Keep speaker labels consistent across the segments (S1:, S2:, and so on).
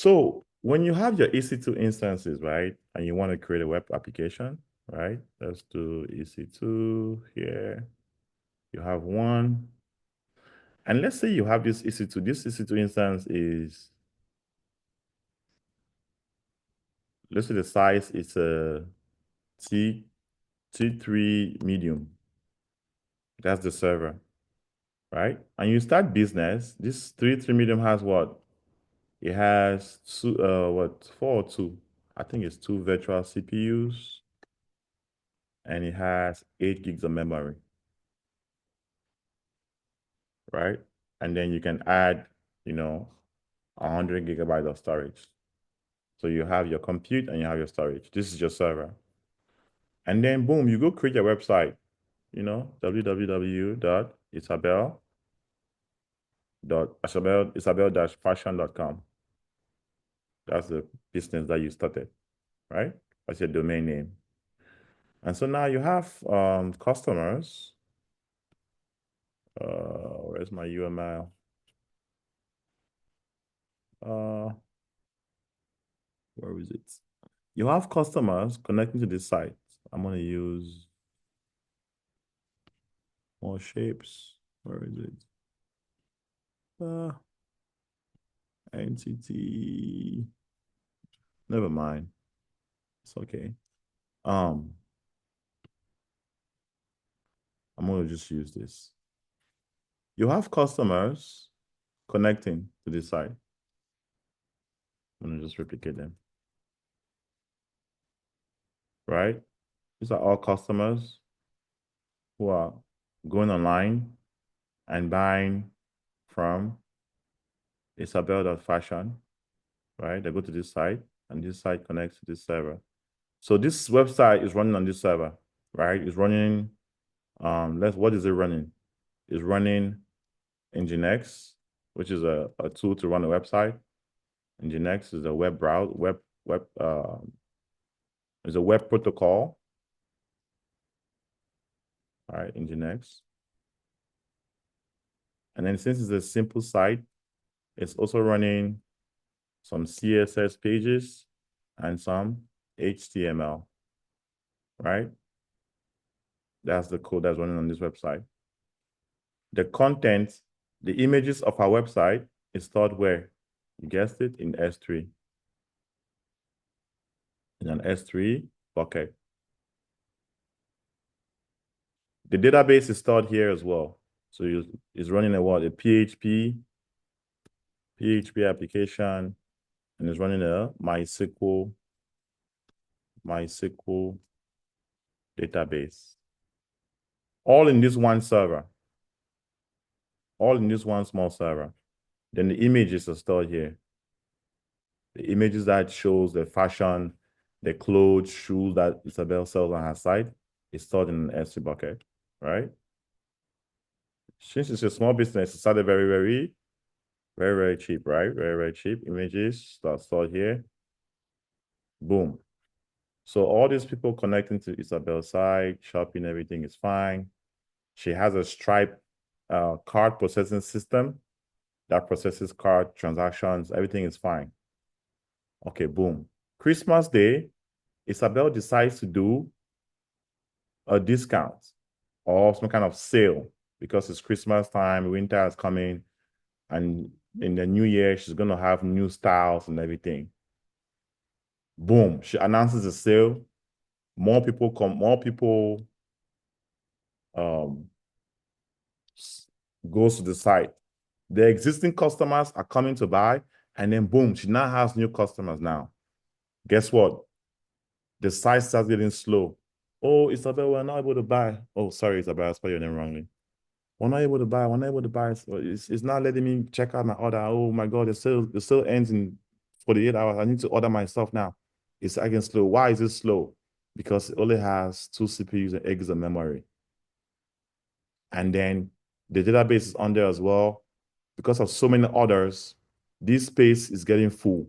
S1: So when you have your EC2 instances, right, and you want to create a web application, right? Let's do EC2 here. You have one. And let's say you have this EC2. This EC2 instance is, let's say the size is a T3 medium. That's the server, right? And you start business. This T3 medium has what? It has two, what, 4 or 2? I think it's 2 virtual CPUs, and it has 8 gigs of memory, right? And then you can add, 100 gigabytes of storage. So you have your compute and you have your storage. This is your server. And then boom, you go create your website, www.isabel-fashion.com. That's the business that you started, right? That's your domain name. And so now you have customers. Where's my UML? Where is it? You have customers connecting to this site. I'm going to use more shapes. Where is it? Entity. Never mind. It's okay. I'm going to just use this. You have customers connecting to this site. I'm going to just replicate them. Right? These are all customers who are going online and buying from Isabel.fashion, right? They go to this site, and this site connects to this server. So this website is running on this server, right? It's running, what is it running? It's running Nginx, which is a tool to run a website. Nginx is a web browser, is a web protocol. All right, Nginx. And then since it's a simple site, it's also running some CSS pages and some HTML, right? That's the code that's running on this website. The content, the images of our website is stored where? You guessed it, in S3. In an S3 bucket. The database is stored here as well. So it's running a what? A PHP application, and it's running a MySQL database. All in this one server. All in this one small server. Then the images are stored here. The images that shows the fashion, the clothes, shoes that Isabel sells on her site is stored in an S3 bucket, right? Since it's a small business, it started very, very, very, very cheap, right? Very, very cheap. Images stored here. Boom. So all these people connecting to Isabel's site, shopping, everything is fine. She has a Stripe card processing system that processes card transactions. Everything is fine. Okay, boom. Christmas Day, Isabel decides to do a discount or some kind of sale because it's Christmas time, winter is coming, and in the new year, she's going to have new styles and everything. Boom. She announces a sale. More people come, goes to the site. The existing customers are coming to buy, and then boom, she now has new customers now. Guess what? The site starts getting slow. Oh, Isabel, we're not able to buy. Oh, sorry, Isabel, I spelled your name wrongly. We're not able to buy. We're not able to buy. So it's not letting me check out my order. Oh my God, the sale ends in 48 hours. I need to order my stuff now. It's again slow. Why is it slow? Because it only has 2 CPUs and 8 gigs of memory. And then the database is on there as well. Because of so many orders, this space is getting full.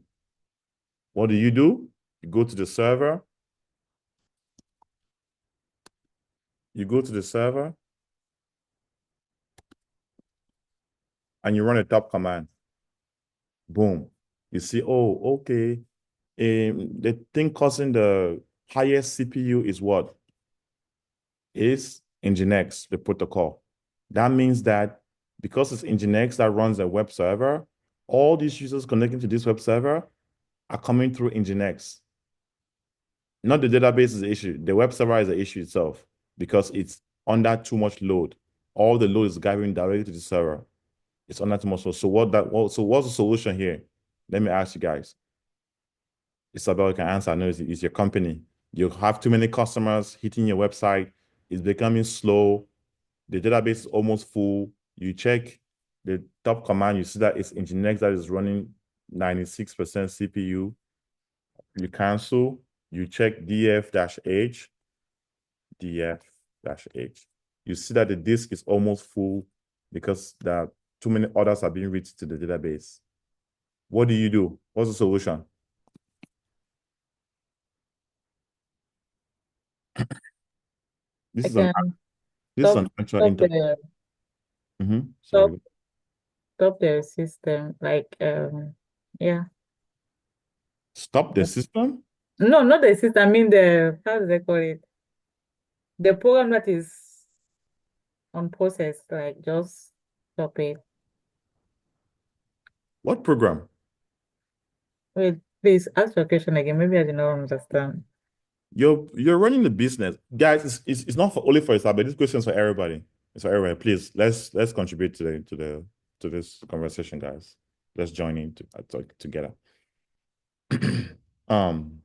S1: What do? You go to the server. You go to the server and you run a top command. Boom. You see, oh, okay. The thing causing the highest CPU is what? Is Nginx, the protocol. That means that because it's Nginx that runs a web server, all these users connecting to this web server are coming through Nginx. Not the database is the issue. The web server is the issue itself because it's under too much load. All the load is going directly to the server. It's under too much load. So so what's the solution here? Let me ask you guys. Isabel, you can answer. I know it's your company. You have too many customers hitting your website. It's becoming slow. The database is almost full. You check the top command, you see that it's Nginx that is running 96% CPU. You cancel, you check df-h, df-h. You see that the disk is almost full because there are too many orders are being reached to the database. What do? What's the solution? This
S2: I
S1: is an
S2: can
S1: this is
S2: stop
S1: an actual
S2: stop
S1: inter.
S2: the stop
S1: Sorry.
S2: stop the system. Yeah.
S1: Stop the system?
S2: No, not the system. I mean the how do they call it? The program that is on process, like just stop it.
S1: What program?
S2: Wait, please ask your question again. Maybe I did not understand.
S1: You're running the business, guys. It's not for only for Isabel. This question is for everybody. It's for everybody. Please let's contribute to this conversation, guys. Let's join in to talk together. um,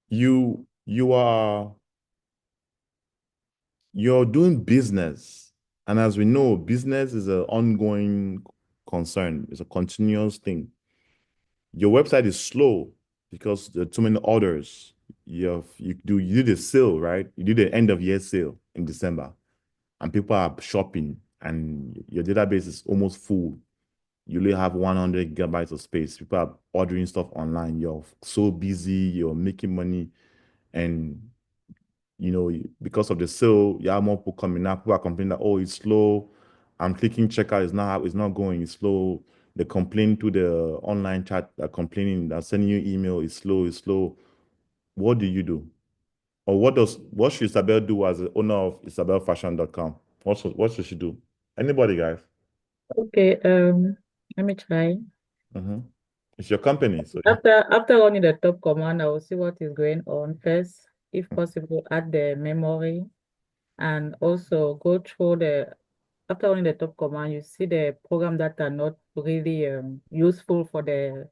S1: you are you're doing business, and as we know, business is an ongoing concern. It's a continuous thing. Your website is slow because there are too many orders. You did a sale, right? You did the end of year sale in December, and people are shopping, and your database is almost full. You only have 100 gigabytes of space. People are ordering stuff online. You're so busy, you're making money, and because of the sale, you have more people coming up. People are complaining that, oh, it's slow. I'm clicking checkout, it's not going, it's slow. They complain to the online chat, they're complaining, they're sending you email, it's slow, it's slow. What do you do? Or what should Isabel do as the owner of isabelfashion.com? What should she do? Anybody, guys?
S2: Okay, let me try.
S1: Mhm. It's your company, so yeah.
S2: After running the top command, I will see what is going on first. If possible, add the memory and also go through after running the top command, you see the program that are not really useful for the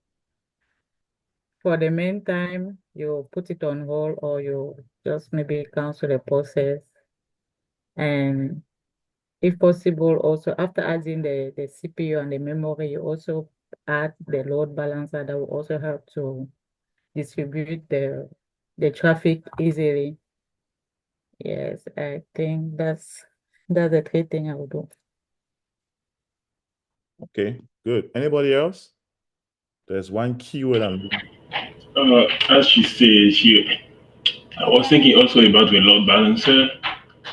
S2: meantime, you put it on hold or you just maybe cancel the process. And if possible, also after adding the CPU and the memory, you also add the load balancer that will also help to distribute the traffic easily. Yes, I think that's the three thing I would do.
S1: Okay, good. Anybody else? There's one keyword I'm looking.
S3: As she said, I was thinking also about the load balancer,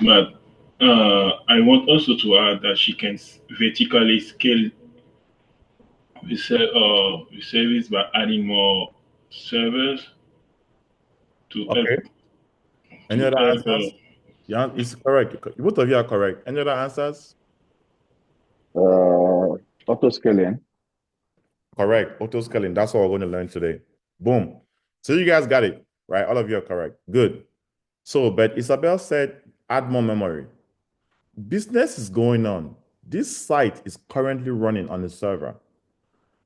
S3: but I want also to add that she can vertically scale the service by adding more servers to help
S1: Okay. Any
S3: to
S1: other
S3: help.
S1: answers? Yeah, it's correct. Both of you are correct. Any other answers?
S4: Auto scaling.
S1: Correct. Auto scaling. That's what we're going to learn today. Boom. So you guys got it, right? All of you are correct. Good. So, but Isabel said, add more memory. Business is going on. This site is currently running on the server.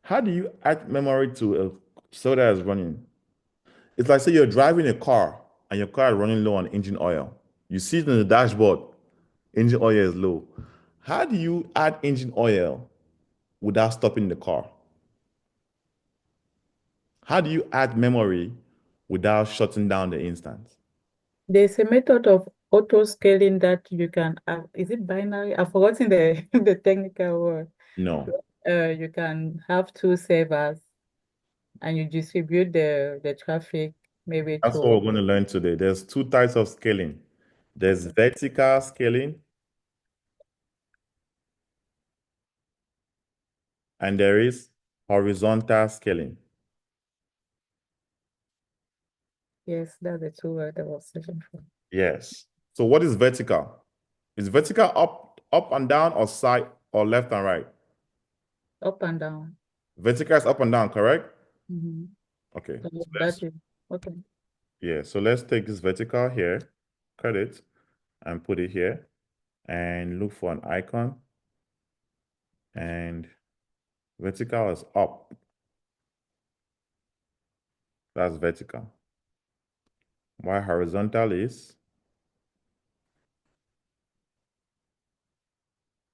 S1: How do you add memory to a server that is running? It's like say you're driving a car and your car is running low on engine oil. You see it in the dashboard, engine oil is low. How do you add engine oil without stopping the car? How do you add memory without shutting down the instance?
S2: There's a method of auto scaling that you can have. Is it binary? I've forgotten the the technical word.
S1: No.
S2: You can have two servers and you distribute the traffic maybe
S1: That's what
S2: to
S1: we're going to learn today. There's two types of scaling. There's vertical scaling and there is horizontal scaling.
S2: Yes, that's the two word I was searching for.
S1: Yes. So what is vertical? Is vertical up and down, or side, or left and right?
S2: Up and down.
S1: Vertical is up and down, correct?
S2: Mm-hmm.
S1: Okay.
S2: So
S1: So
S2: that is okay.
S1: yeah, so let's take this vertical here, cut it, and put it here, and look for an icon. And vertical is up. That's vertical. While horizontal is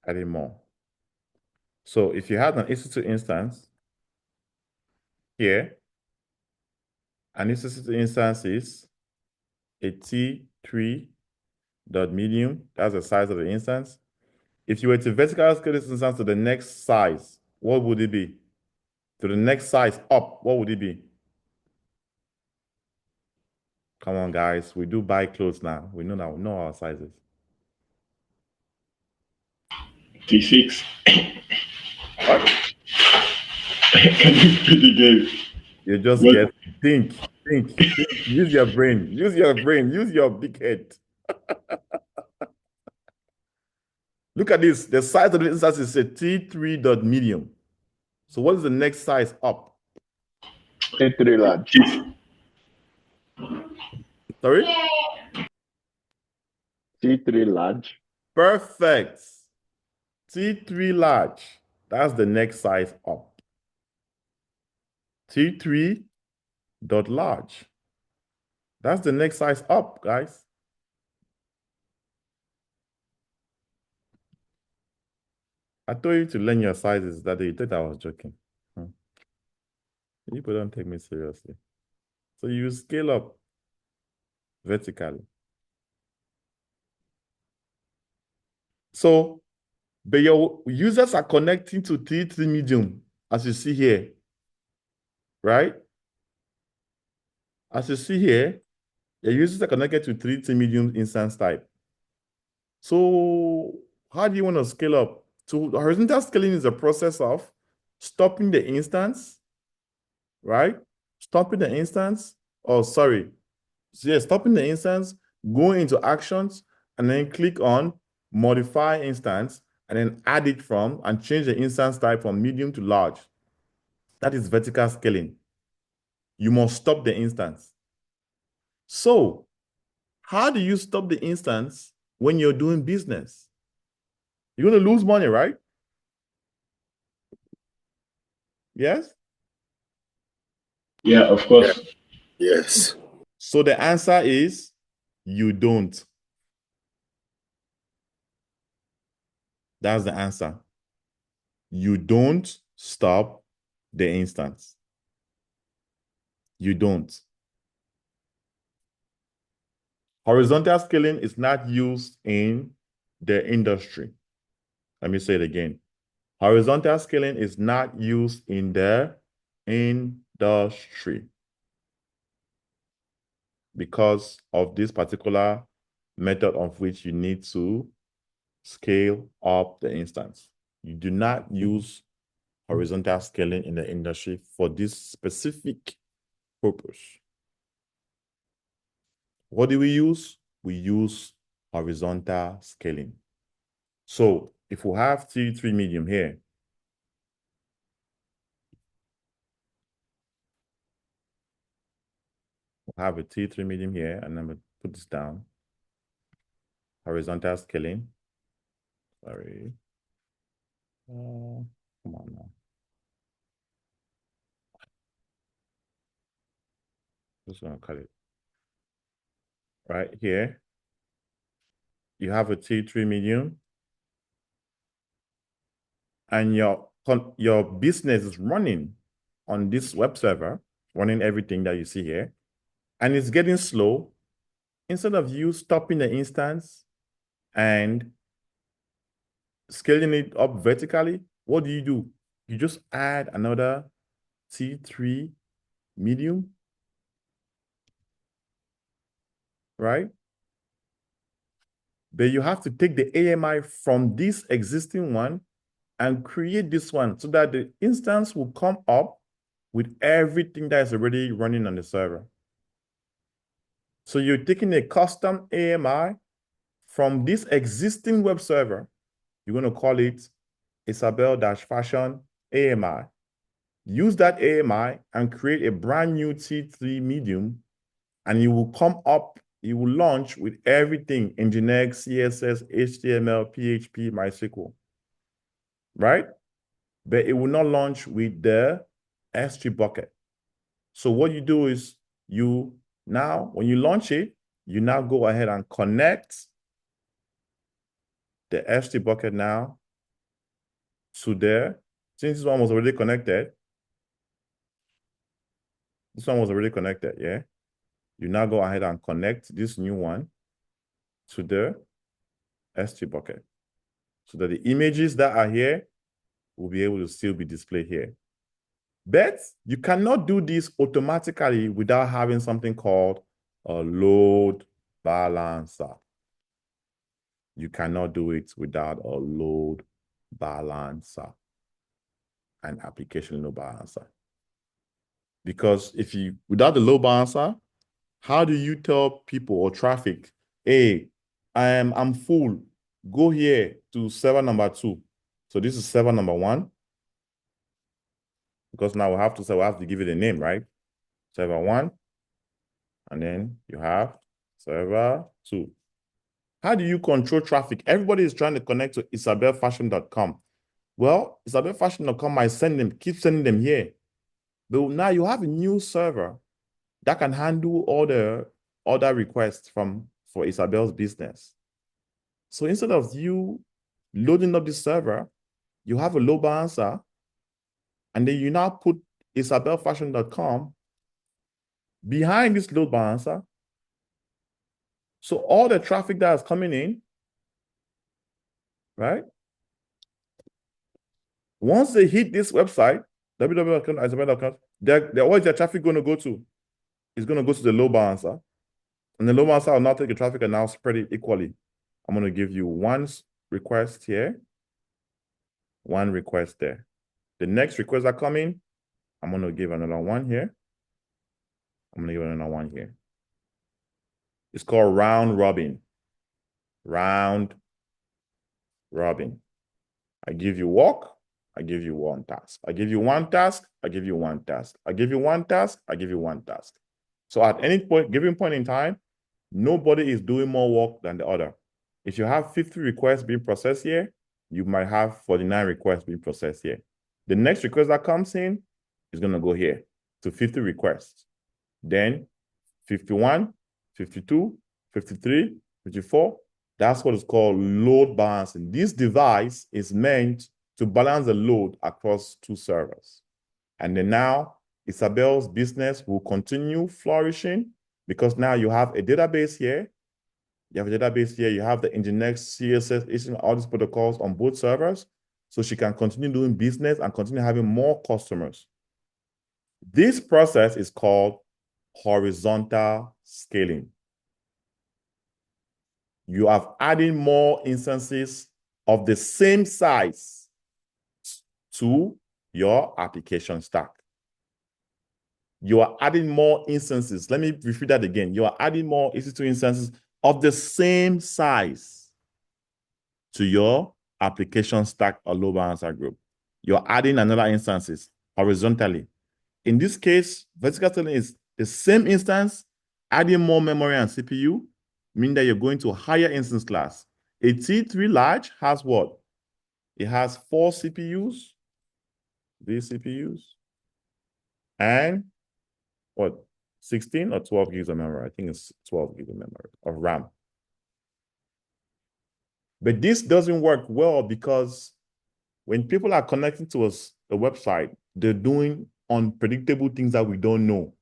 S1: adding more. So if you had an EC2 instance here, an EC2 instance is a T3 dot medium. That's the size of the instance. If you were to vertical scale this instance to the next size, what would it be? To the next size up, what would it be? Come on, guys. We do buy clothes now. We know now. We know our sizes.
S3: T6.
S1: What?
S3: Can you repeat again?
S1: You just
S3: What?
S1: get think. Use your brain. Use your brain. Use your big head. Look at this. The size of the instance is a T3 dot medium. So what is the next size up?
S4: T3 large.
S1: Sorry?
S4: T3 large.
S1: Perfect. T3 large. That's the next size up. T3 dot large. That's the next size up, guys. I told you to learn your sizes that day. You thought I was joking. People don't take me seriously. So you scale up vertically. So, but your users are connecting to T3 medium, as you see here, right? As you see here, your users are connected to T3 medium instance type. So how do you want to scale up? So horizontal scaling is a process of stopping the instance, right? Stopping the instance, stopping the instance, going into actions, and then click on modify instance, and then add it from and change the instance type from medium to large. That is vertical scaling. You must stop the instance. So how do you stop the instance when you're doing business? You're going to lose money, right? Yes?
S3: Yeah, of course.
S4: Yes.
S1: So the answer is you don't. That's the answer. You don't stop the instance. You don't. Horizontal scaling is not used in the industry. Let me say it again. Horizontal scaling is not used in the industry because of this particular method of which you need to scale up the instance. You do not use horizontal scaling in the industry for this specific purpose. What do we use? We use horizontal scaling. So if we have T3 medium here, we'll have a T3 medium here, and I'm going to put this down. Horizontal scaling. Sorry. Come on now. Just going to cut it. Right here, you have a T3 medium, and your business is running on this web server, running everything that you see here, and it's getting slow. Instead of you stopping the instance and scaling it up vertically, what do? You just add another T3 medium, right? But you have to take the AMI from this existing one and create this one so that the instance will come up with everything that is already running on the server. So you're taking a custom AMI from this existing web server. You're going to call it Isabel-Fashion AMI. Use that AMI and create a brand new T3 medium, and you will come up, you will launch with everything: Nginx, CSS, HTML, PHP, MySQL, right? But it will not launch with the S3 bucket. So what you do is when you launch it, you now go ahead and connect the S3 bucket now to there. Since this one was already connected, yeah? You now go ahead and connect this new one to the S3 bucket so that the images that are here will be able to still be displayed here. But you cannot do this automatically without having something called a load balancer. You cannot do it without a load balancer, an application load balancer. Because without the load balancer, how do you tell people or traffic, hey, I'm full, go here to server number 2. So this is server number 1. Because now we have to give it a name, right? Server 1. And then you have server 2. How do you control traffic? Everybody is trying to connect to isabelfashion.com. Well, isabelfashion.com might keep sending them here. But now you have a new server that can handle all the other requests for Isabel's business. So instead of you loading up this server, you have a load balancer, and then you now put isabelfashion.com behind this load balancer. So all the traffic that is coming in, right? Once they hit this website, www.isabel.com, where is their traffic going to go to? It's going to go to the load balancer. And the load balancer will now take the traffic and now spread it equally. I'm going to give you one request here, one request there. The next requests that come in, I'm going to give another one here. I'm going to give another one here. It's called round robin. Round robin. I give you work, I give you one task. I give you one task, I give you one task. I give you one task, I give you one task. So at any given point in time, nobody is doing more work than the other. If you have 50 requests being processed here, you might have 49 requests being processed here. The next request that comes in is going to go here to 50 requests. Then 51, 52, 53, 54. That's what is called load balancing. This device is meant to balance the load across 2 servers. And then now Isabel's business will continue flourishing because now you have a database here. You have a database here. You have the Nginx, CSS, HTML, all these protocols on both servers. So she can continue doing business and continue having more customers. This process is called horizontal scaling. You are adding more instances of the same size to your application stack. You are adding more instances. Let me repeat that again. You are adding more EC2 instances of the same size to your application stack or load balancer group. You're adding another instances horizontally. In this case, vertical scaling is the same instance, adding more memory and CPU, meaning that you're going to a higher instance class. A T3 large has what? It has 4 CPUs, these CPUs, and what? 16 or 12 gigs of memory. I think it's 12 gigs of memory of RAM. But this doesn't work well because when people are connecting to us, the website, they're doing unpredictable things that we don't know.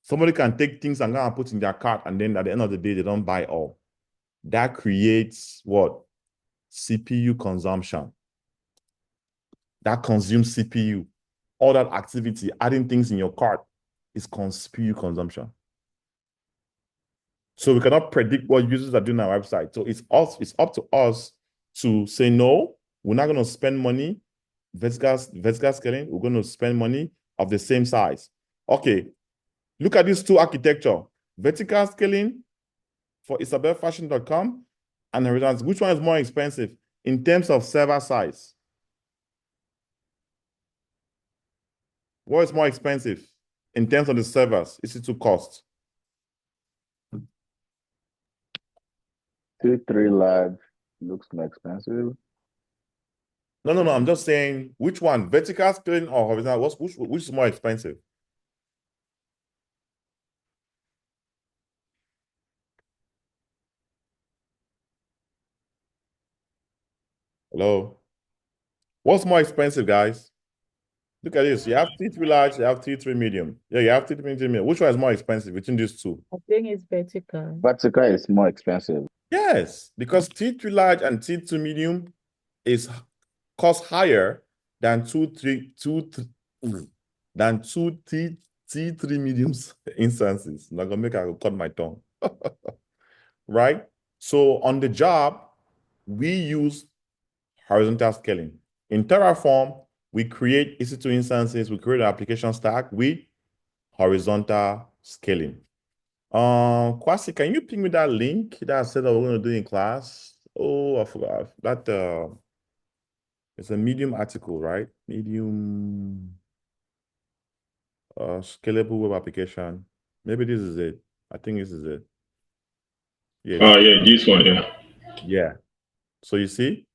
S1: Somebody can take things and go and put in their cart, and then at the end of the day, they don't buy all. That creates what? CPU consumption. That consumes CPU. All that activity, adding things in your cart, is CPU consumption. So we cannot predict what users are doing on our website. So it's up to us to say, no, we're not going to spend money, vertical scaling, we're going to spend money of the same size. Okay, look at these two architecture. Vertical scaling for isabelfashion.com and horizontal. Which one is more expensive in terms of server size? What is more expensive in terms of the servers? EC2 cost?
S4: T3 large looks more expensive.
S1: No. I'm just saying which one, vertical scaling or horizontal? Which is more expensive? Hello? What's more expensive, guys? Look at this. You have T3 large, you have T3 medium. Yeah, you have T3 medium. Which one is more expensive between these two?
S2: I think it's vertical.
S4: Vertical is more expensive.
S1: Yes, because T3 large and T2 medium is cost higher than two T3 mediums instances. I'm not gonna make I cut my tongue. Right? So on the job, we use horizontal scaling. In Terraform, we create EC2 instances, we create an application stack with horizontal scaling. Kwasi, can you ping me that link that I said that we're going to do in class? Oh, I forgot that. It's a Medium article, right? Medium scalable web application. Maybe this is it. I think this is it. Yeah.
S3: Yeah, this one, yeah.
S1: Yeah. So you see,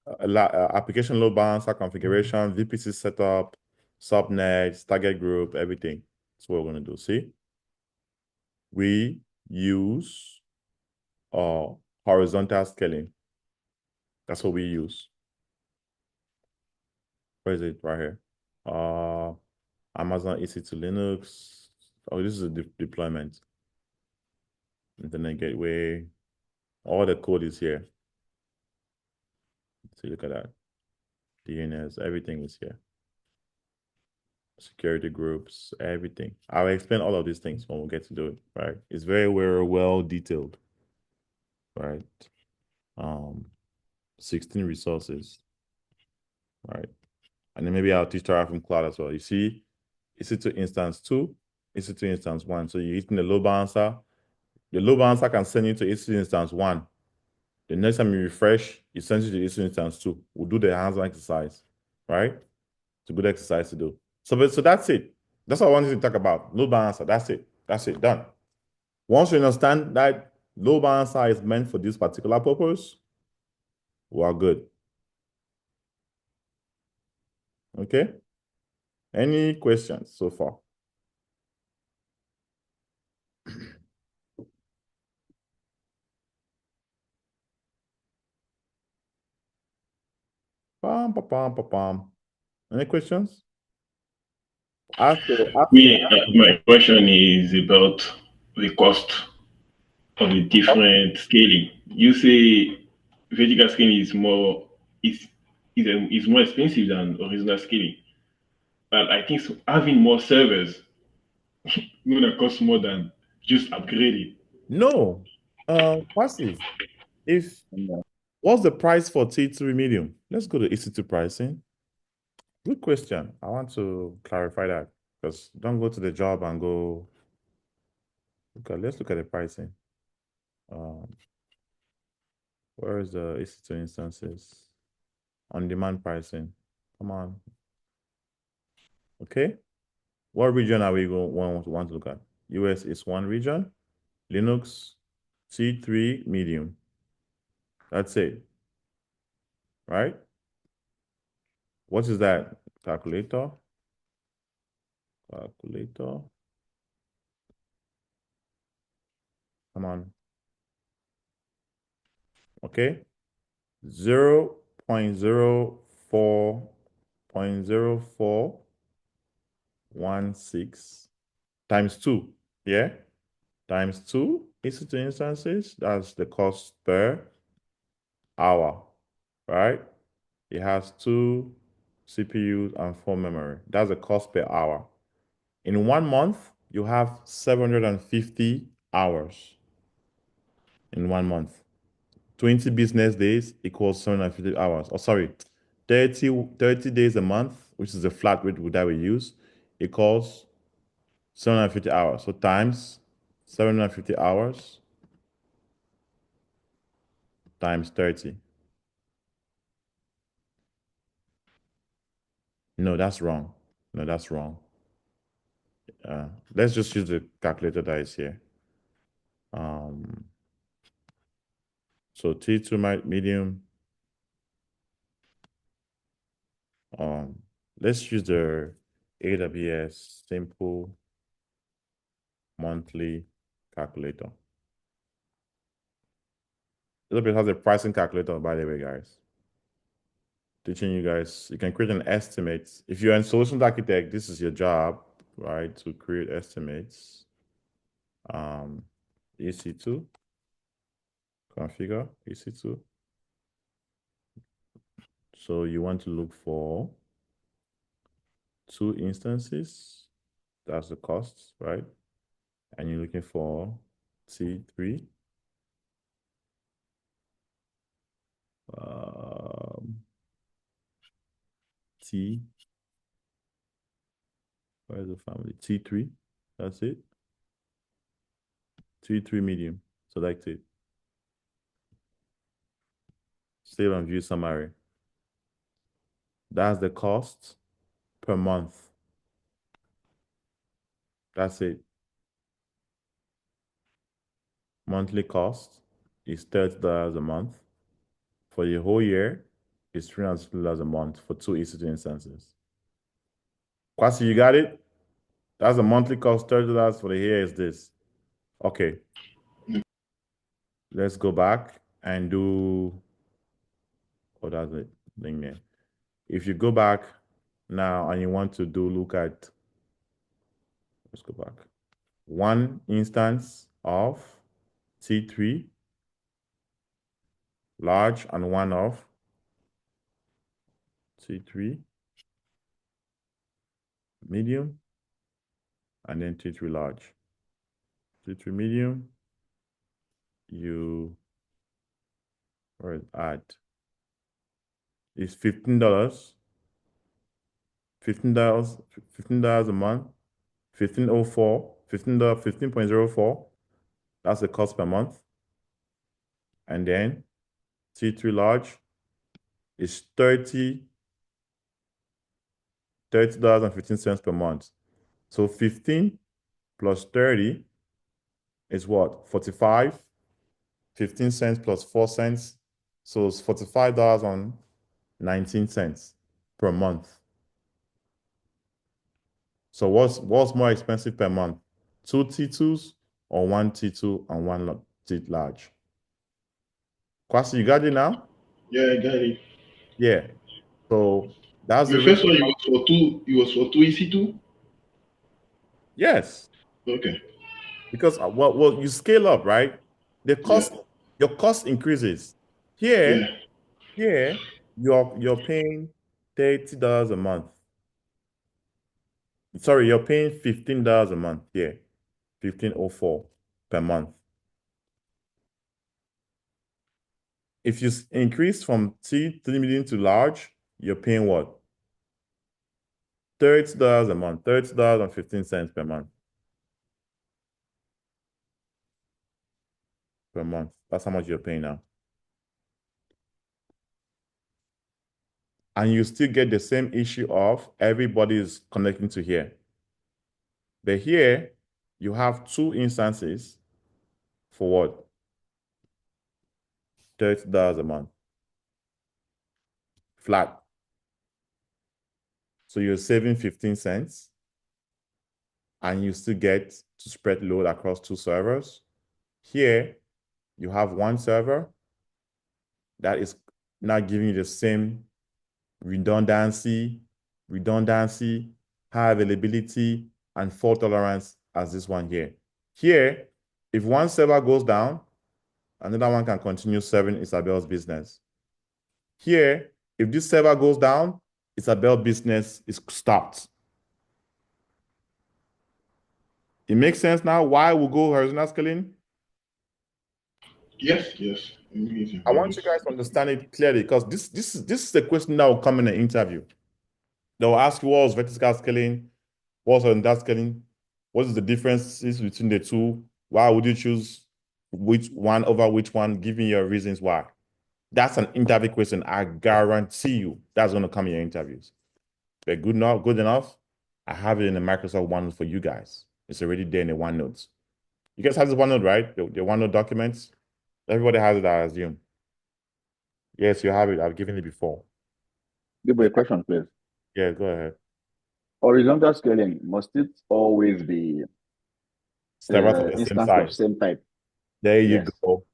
S1: application load balancer configuration, VPC setup, subnets, target group, everything. That's what we're going to do. See, we use horizontal scaling. That's what we use. Where is it? Right here. Amazon EC2 Linux. Oh, this is a deployment. Internet gateway. All the code is here. So look at that. DNS, everything is here. Security groups, everything. I'll explain all of these things when we get to do it, right? It's very well detailed, right? 16 resources, right? And then maybe I'll teach Terraform Cloud as well. You see, EC2 instance 2, EC2 instance 1. So you're hitting the load balancer. The load balancer can send you to EC2 instance 1. The next time you refresh, it sends you to EC2 instance 2. We'll do the hands-on exercise, right? It's a good exercise to do. So that's it. That's what I wanted to talk about. Load balancer. That's it. That's it. Done. Once you understand that load balancer is meant for this particular purpose, we are good. Okay? Any questions so far? Any questions?
S3: My question is about the cost of the different scaling. You say vertical scaling is more expensive than horizontal scaling, but I think having more servers gonna cost more than just upgrading.
S1: No. Passive. What's the price for T3 medium? Let's go to EC2 pricing. Good question. I want to clarify that because don't go to the job and go. Okay, let's look at the pricing. Where is the EC2 instances? On-demand pricing. Come on. Okay. What region are we going want to look at? US is one region. Linux, T3 medium. That's it. Right? What is that? Calculator. Calculator. Come on. Okay. 0.04.0416 times 2. Yeah? Times 2 EC2 instances. That's the cost per hour. Right? It has 2 CPUs and 4 memory. That's the cost per hour. In 1 month, you have 750 hours in 1 month. 20 business days equals 750 hours. Oh, sorry, 30 days a month, which is the flat rate that we use, equals 750 hours. So times 750 hours times 30. No, that's wrong. No, that's wrong. Let's just use the calculator that is here. So T2 medium. Let's use the AWS simple monthly calculator. It has a pricing calculator, by the way, guys. Teaching you guys, you can create an estimate. If you're a solutions architect, this is your job, right? To create estimates. EC2, configure EC2. So you want to look for 2 instances. That's the cost, right? And you're looking for T3. T, where's the family? T3, that's it. T3 medium, select it. Save and view summary. That's the cost per month. That's it. Monthly cost is $30 a month. For the whole year, it's $300 a month for 2 EC2 instances. Kwasi, you got it? That's the monthly cost, $30 for the year is this. Okay. Let's go back and do, oh, that's the thing there. If you go back now and you want to look at, let's go back. 1 instance of T3 large and 1 of T3 medium, and then T3 large. T3 medium, you add is $15. $15 a month, 1504, $15.04. That's the cost per month. And then T3 large is $30.15 per month. So 15 plus 30 is what? 45. 15 cents plus 4 cents. So it's $45.19 per month. So what's more expensive per month? 2 T2s or 1 T2 and 1 T large? Kwasi, you got it now?
S3: Yeah, I got it.
S1: Yeah. So that's
S3: The
S1: the
S3: first
S1: reason.
S3: one it was for 2 EC2?
S1: Yes.
S3: Okay.
S1: Because well, you scale up, right? The cost, your cost increases. Here, you're paying $30 a month. Sorry, you're paying $15 a month here. 1504 per month. If you increase from T3 medium to large, you're paying what? $30 a month, $30.15 per month. Per month. That's how much you're paying now. And you still get the same issue of everybody is connecting to here. But here, you have 2 instances for what? $30 a month. Flat. So you're saving 15 cents. And you still get to spread load across 2 servers. Here, you have 1 server that is not giving you the same redundancy, high availability, and fault tolerance as this one here. Here, if 1 server goes down, another one can continue serving Isabel's business. Here, if this server goes down, Isabel's business is stopped. It makes sense now why we go horizontal scaling?
S3: Yes.
S1: I want you guys to understand it clearly because this is the question that will come in an interview. They'll ask you what's vertical scaling, what's horizontal scaling, what is the differences between the two? Why would you choose which one over which one? Give me your reasons why. That's an interview question. I guarantee you that's going to come in your interviews. But good enough. I have it in the Microsoft OneNote for you guys. It's already there in the OneNote. You guys have this OneNote, right? The OneNote documents. Everybody has it, I assume. Yes, you have it. I've given it before.
S4: Give me a question, please.
S1: Yeah, go ahead.
S4: Horizontal scaling, must it always be
S1: Servers of the same
S4: instance
S1: size.
S4: of same type?
S1: There you
S4: Yes.
S1: go.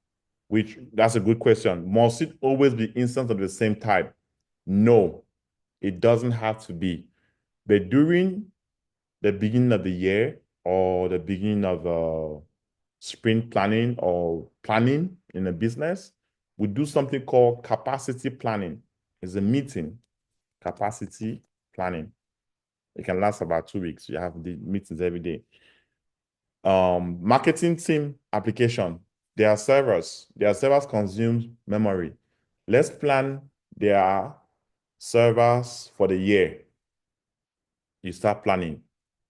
S1: That's a good question. Must it always be instance of the same type? No, it doesn't have to be. But during the beginning of the year or the beginning of sprint planning or planning in a business, we do something called capacity planning. It's a meeting, capacity planning. It can last about 2 weeks. You have the meetings every day. Marketing team application. Their servers consume memory. Let's plan their servers for the year. You start planning.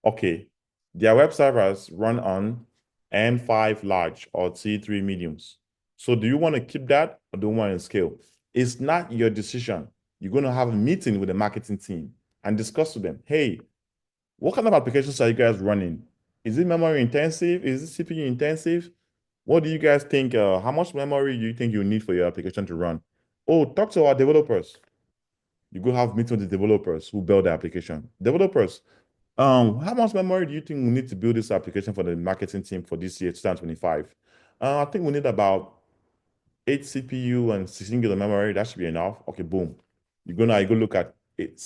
S1: Okay, their web servers run on M5 large or T3 mediums. So do you want to keep that or do you want to scale? It's not your decision. You're going to have a meeting with the marketing team and discuss with them. Hey, what kind of applications are you guys running? Is it memory intensive? Is it CPU intensive? What do you guys think? How much memory do you think you need for your application to run? Oh, talk to our developers. You go have meetings with the developers who build the application. Developers, how much memory do you think we need to build this application for the marketing team for this year, 2025? I think we need about 8 CPU and 16 gigs of memory. That should be enough. Okay, boom. You go look at 8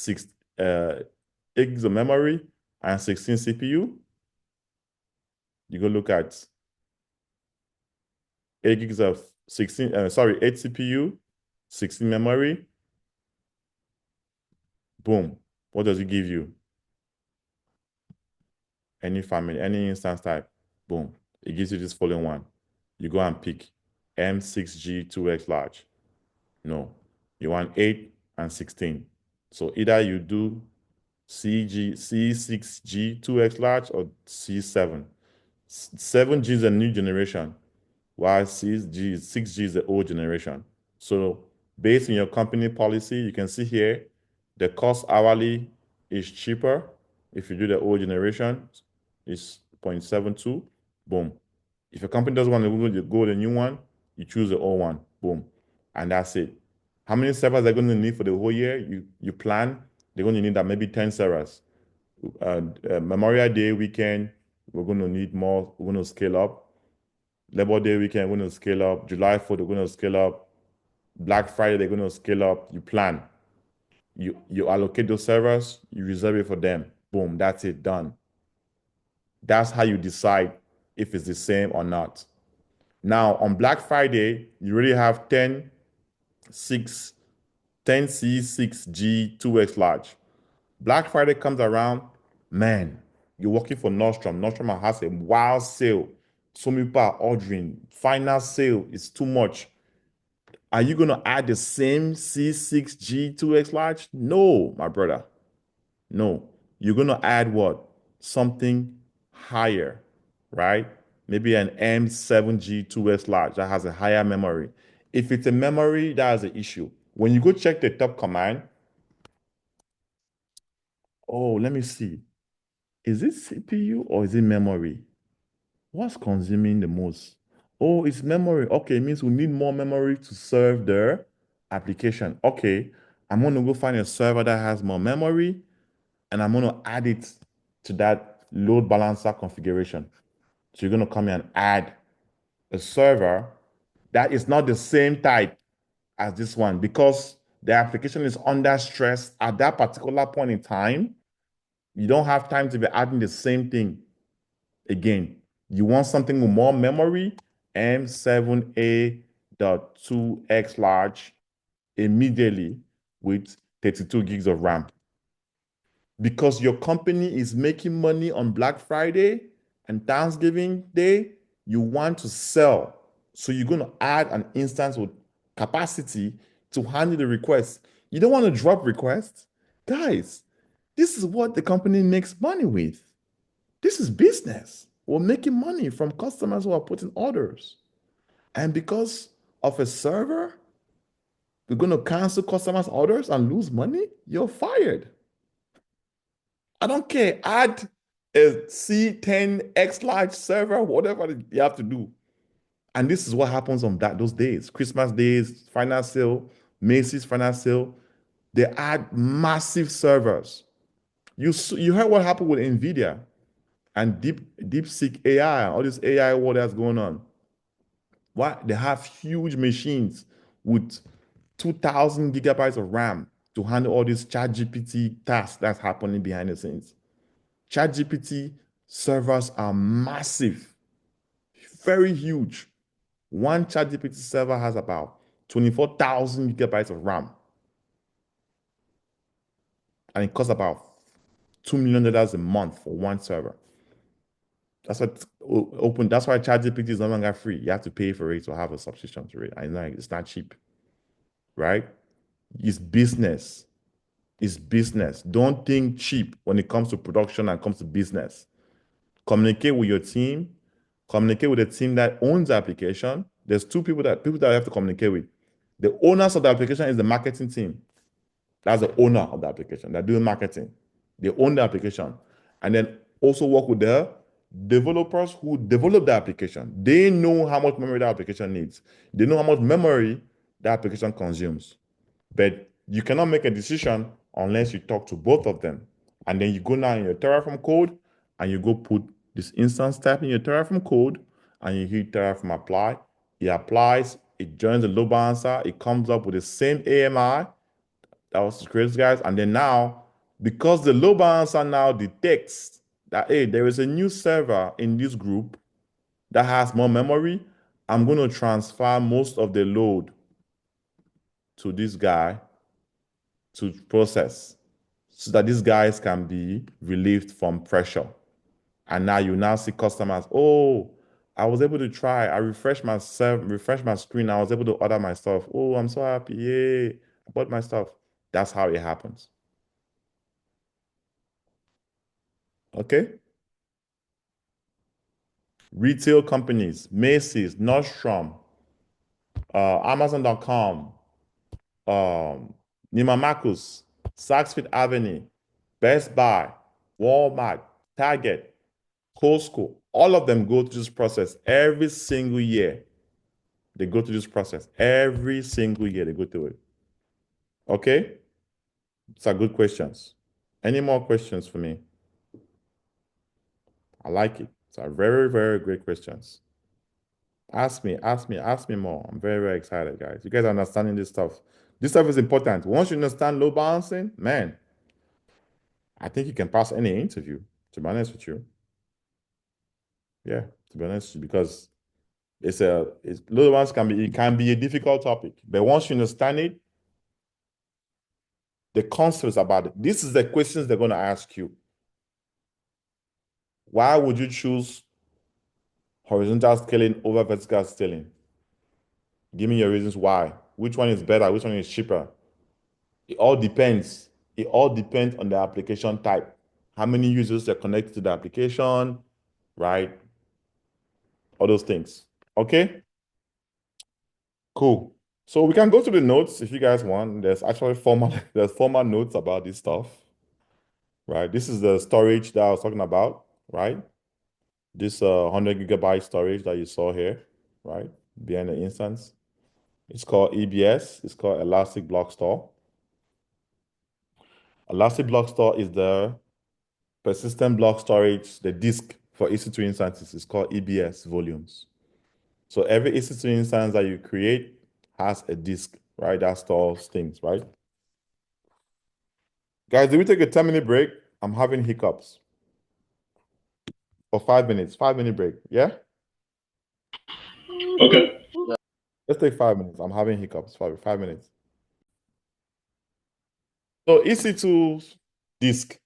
S1: gigs of memory and 16 CPU. You go look at 8 gigs of 8 CPU, 16 memory. Boom. What does it give you? Any family, any instance type. Boom. It gives you this following one. You go and pick M6G 2X large. No, you want 8 and 16. So either you do C6G 2X large or C7. 7G is a new generation, while 6G is the old generation. So based on your company policy, you can see here, the cost hourly is cheaper. If you do the old generation, it's 0.72. Boom. If your company doesn't want to go the new one, you choose the old one. Boom. And that's it. How many servers they're going to need for the whole year? You plan, they're going to need that maybe 10 servers. Memorial Day weekend, we're going to need more. We're going to scale up. Labor Day weekend, we're going to scale up. July 4th, we're going to scale up. Black Friday, they're going to scale up. You plan. You allocate those servers, you reserve it for them. Boom, that's it, done. That's how you decide if it's the same or not. Now, on Black Friday, you really have 10 C6G 2X large. Black Friday comes around, man, you're working for Nordstrom. Nordstrom has a wild sale. So many people are ordering. Final sale is too much. Are you going to add the same C6G 2X large? No, my brother. No. You're going to add what? Something higher, right? Maybe an M7G 2X large that has a higher memory. If it's a memory, that is an issue. When you go check the top command, oh, let me see. Is it CPU or is it memory? What's consuming the most? Oh, it's memory. Okay, it means we need more memory to serve the application. Okay, I'm going to go find a server that has more memory and I'm going to add it to that load balancer configuration. So you're going to come in and add a server that is not the same type as this one because the application is under stress at that particular point in time. You don't have time to be adding the same thing again. You want something with more memory, M7A.2X large immediately with 32 gigs of RAM. Because your company is making money on Black Friday and Thanksgiving Day, you want to sell So you're going to add an instance with capacity to handle the request. You don't want to drop requests. Guys, this is what the company makes money with. This is business. We're making money from customers who are putting orders. And because of a server, we're going to cancel customers' orders and lose money? You're fired. I don't care. Add a C10X large server, whatever you have to do. And this is what happens on those days. Christmas days, final sale, Macy's final sale. They add massive servers. You heard what happened with NVIDIA and DeepSeek AI, all this AI war that's going on. Why? They have huge machines with 2,000 gigabytes of RAM to handle all these ChatGPT tasks that's happening behind the scenes. ChatGPT servers are massive, very huge. One ChatGPT server has about 24,000 gigabytes of RAM. And it costs about $2 million a month for one server. That's what open. That's why ChatGPT is no longer free. You have to pay for it to have a subscription to it. I know it's not cheap, right? It's business. It's business. Don't think cheap when it comes to production and comes to business. Communicate with your team. Communicate with the team that owns the application. There's people that you have to communicate with. The owners of the application is the marketing team. That's the owner of the application. They're doing marketing. They own the application. And then also work with the developers who develop the application. They know how much memory the application needs. They know how much memory the application consumes. But you cannot make a decision unless you talk to both of them. And then you go now in your Terraform code and you go put this instance type in your Terraform code and you hit Terraform apply. It applies, it joins the load balancer, it comes up with the same AMI that was created, guys. And then now, because the load balancer now detects that, hey, there is a new server in this group that has more memory, I'm going to transfer most of the load to this guy to process so that these guys can be relieved from pressure. And now you now see customers, oh, I was able to try. I refreshed my screen. I was able to order my stuff. Oh, I'm so happy. Yay, I bought my stuff. That's how it happens. Okay? Retail companies, Macy's, Nordstrom, Amazon.com, Neiman Marcus, Saks Fifth Avenue, Best Buy, Walmart, Target, Costco, all of them go through this process every single year. They go through this process every single year. They go through it. Okay? These are good questions. Any more questions for me? I like it. These are very, very great questions. Ask me more. I'm very, very excited, guys. You guys are understanding this stuff. This stuff is important. Once you understand load balancing, man, I think you can pass any interview, to be honest with you. Yeah, to be honest with you, because load balancing can be a difficult topic, but once you understand it, the concepts about it, this is the questions they're going to ask you. Why would you choose horizontal scaling over vertical scaling? Give me your reasons why. Which one is better? Which one is cheaper? It all depends. It all depends on the application type. How many users are connected to the application, right? All those things. Okay? Cool. So we can go to the notes if you guys want. There's actually formal notes about this stuff, right? This is the storage that I was talking about, right? This 100 gigabyte storage that you saw here, right? Behind the instance. It's called EBS. It's called Elastic Block Store. Elastic Block Store is the persistent block storage, the disk for EC2 instances is called EBS volumes. So every EC2 instance that you create has a disk, right? That stores things, right? Guys, did we take a 10-minute break? I'm having hiccups. For 5 minutes, 5-minute break, yeah?
S3: Okay.
S1: Let's take 5 minutes. I'm having hiccups, 5 minutes. So EC2 disk,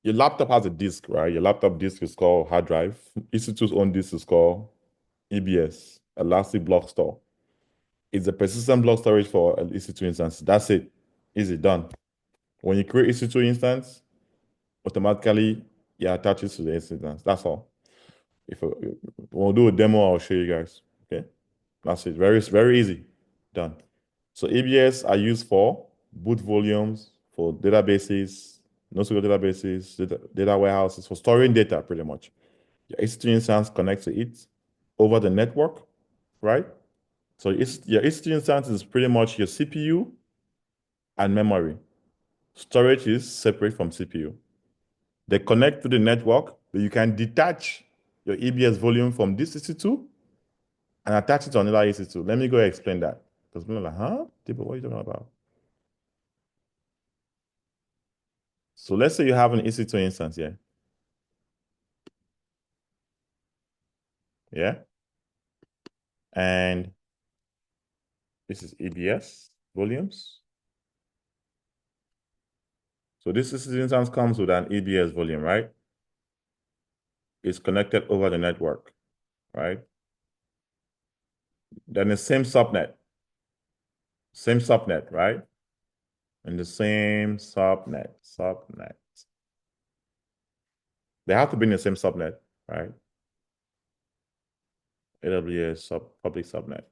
S1: your laptop has a disk, right? Your laptop disk is called hard drive. EC2's own disk is called EBS. Elastic Block Store. It's a persistent block storage for an EC2 instance. That's it. Easy, done. When you create EC2 instance, automatically you attach it to the instance. That's all. If we'll do a demo, I'll show you guys. Okay, that's it. Very easy. Done. So EBS are used for boot volumes, for databases, NoSQL databases, data warehouses, for storing data pretty much. Your EC2 instance connects to it over the network, right? So your EC2 instance is pretty much your CPU and memory. Storage is separate from CPU. They connect to the network, but you can detach your EBS volume from this EC2 and attach it to another EC2. Let me go explain that. Because people are like, huh? Tipo, what are you talking about? So let's say you have an EC2 instance here. Yeah. And this is EBS volumes. So this EC2 instance comes with an EBS volume, right? It's connected over the network, right? Then the same subnet, right? And the same subnet. They have to be in the same subnet, right? AWS public subnet.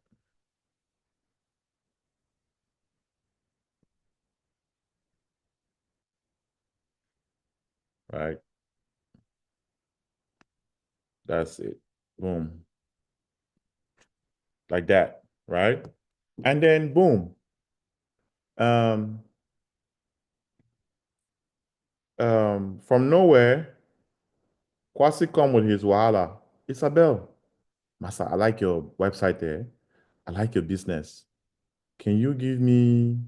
S1: Right? That's it. Boom. Like that, right? And then boom. From nowhere, Kwasi come with his wahala. Isabel, Masa, I like your website there. I like your business. Can you give me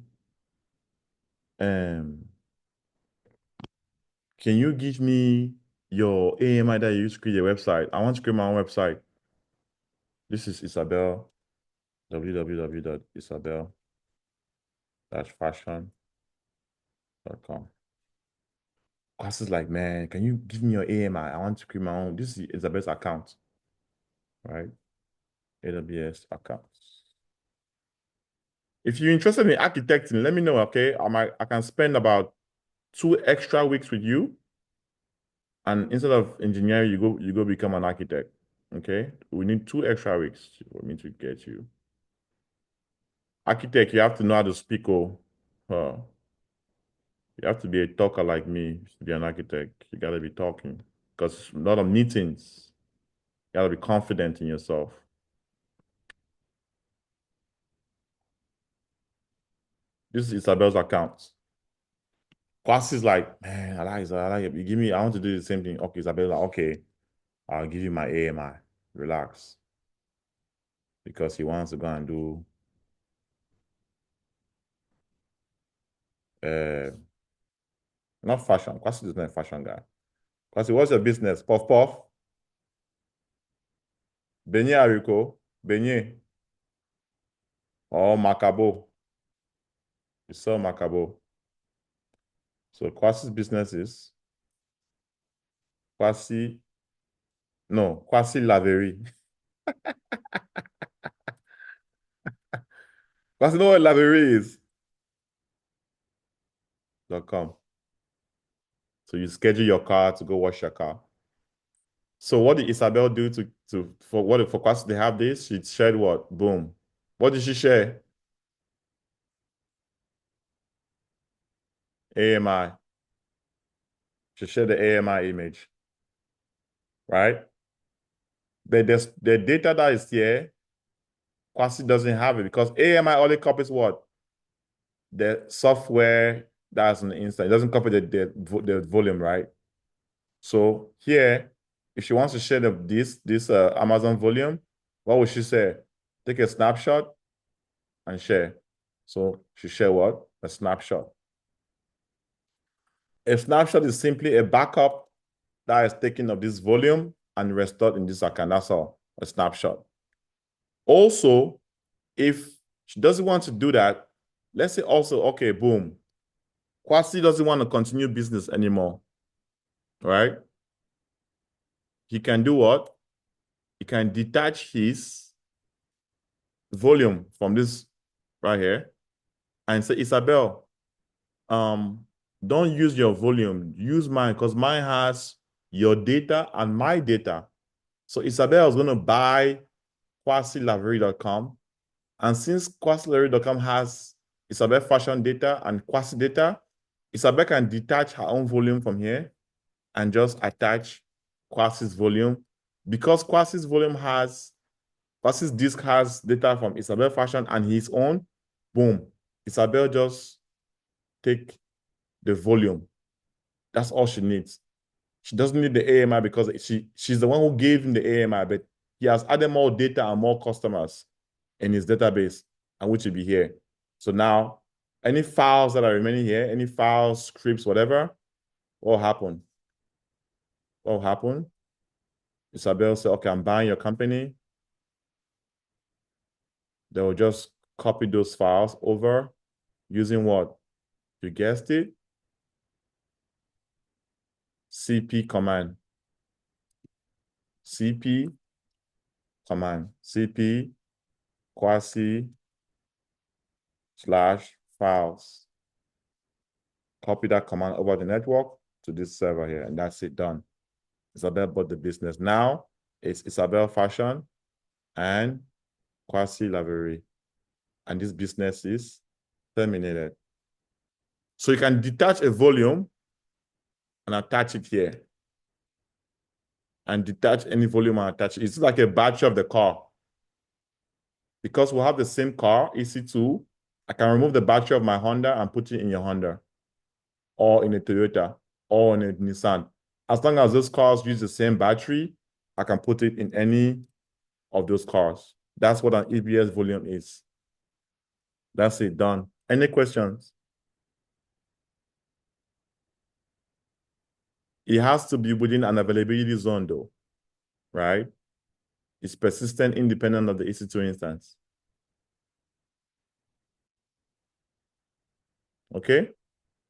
S1: your AMI that you use to create your website? I want to create my own website. This is Isabel, www.isabel-fashion.com. Kwasi is like, man, can you give me your AMI? I want to create my own. This is Isabel's account, right? AWS accounts. If you're interested in architecting, let me know, okay? I can spend about 2 extra weeks with you. And instead of engineering, you go become an architect. Okay? We need 2 extra weeks for me to get you. Architect, you have to know how to speak. You have to be a talker like me to be an architect. You gotta be talking. Because a lot of meetings, you gotta be confident in yourself. This is Isabel's account. Kwasi is like, man, I like it. You give me, I want to do the same thing. Okay, Isabel's like, okay, I'll give you my AMI. Relax. Because he wants to go and do not fashion. Kwasi is not a fashion guy. Kwasi, what's your business? Puff puff? Beignet haricot? Beignet? Or macabo? You sell macabo. So Kwasi's business is Kwasi Laverie. Kwasi know what Laverie is? .com. So you schedule your car to go wash your car. So what did Isabel do for Kwasi to have this? She shared what? Boom. What did she share? AMI. She shared the AMI image. Right? The data that is here, Kwasi doesn't have it because AMI only copies what? The software that's on the inside. It doesn't copy the volume, right? So here, if she wants to share this Amazon volume, what would she say? Take a snapshot and share. So she share what? A snapshot. A snapshot is simply a backup that is taken of this volume and restored in this account. That's all. A snapshot. Also, if she doesn't want to do that, let's say also, okay, boom. Kwasi doesn't want to continue business anymore, right? He can do what? He can detach his volume from this right here and say, Isabel, don't use your volume, use mine because mine has your data and my data. So Isabel is going to buy QuasiLavery.com. And since QuasiLavery.com has Isabel fashion data and Quasi data, Isabel can detach her own volume from here and just attach Quasi's volume. Because Quasi's disk has data from Isabel fashion and his own, boom. Isabel just take the volume. That's all she needs. She doesn't need the AMI because she's the one who gave him the AMI, but he has added more data and more customers in his database, and which will be here. So now, any files that are remaining here, any files, scripts, whatever, what will happen? What will happen? Isabel say, okay, I'm buying your company. They will just copy those files over using what? You guessed it. CP command. CP command. CP Quasi/files. Copy that command over the network to this server here, and that's it, done. Isabel bought the business. Now it's Isabel Fashion and Quasi Lavery, and this business is terminated. So you can detach a volume and attach it here, and detach any volume and attach it. It's like a battery of the car. Because we have the same car, EC2, I can remove the battery of my Honda and put it in your Honda, or in a Toyota, or in a Nissan. As long as those cars use the same battery, I can put it in any of those cars. That's what an EBS volume is. That's it, done. Any questions? It has to be within an availability zone though, right? It's persistent independent of the EC2 instance. Okay?